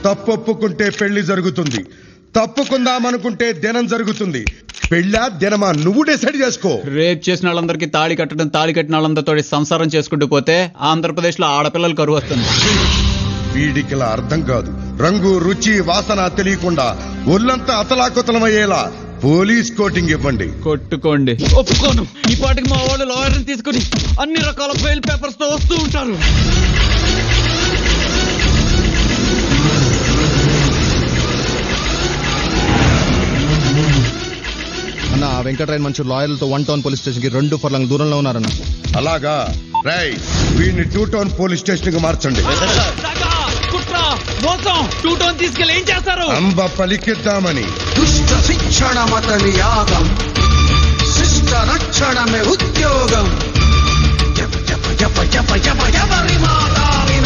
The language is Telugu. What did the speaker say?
తప్పొప్పుకుంటే పెళ్లి జరుగుతుంది, తప్పుకుందామనుకుంటే దినం జరుగుతుంది. పెళ్ళా దినమా నువ్వు డిసైడ్ చేసుకో. రేప్ చేసిన వాళ్ళందరికీ తాళి కట్టడం, తాళి కట్టిన వాళ్ళందరితో సంసారం చేసుకుంటూ పోతే ఆంధ్రప్రదేశ్ లో ఆడపిల్లలు కరువు వస్తుంది. వీడికిలా అర్థం కాదు. రంగు రుచి వాసన తెలియకుండా ఒళ్ళంతా అతలాకుతలమయ్యేలా పోలీస్ కోటింగ్ ఇవ్వండి. కొట్టుకోండి. ఒప్పుకోను. ఈ పాటికి మా వాళ్ళు లాయర్ని తీసుకుని అన్ని రకాల ఫెయిల్ పేపర్స్ తో వస్తూ ఉంటారు. అన్న వెంకటరాయన్ మంచి లాయర్లతో 1 టౌన్ పోలీస్ స్టేషన్ కి 2 ఫర్లాంగ్ దూరంలో ఉన్నారన్న. అలాగా రై వీడిని 2 టౌన్ పోలీస్ స్టేషన్ కి మార్చండి. టూ టౌన్ తీసుకెళ్ళి ఏం చేస్తారు? అంబ పలికిద్దామని. దుష్ట శిక్షణ మతని యాగం, శిష్ట రక్షణమే ఉద్యోగం. జప జప జప జప జప జపరి మాతావి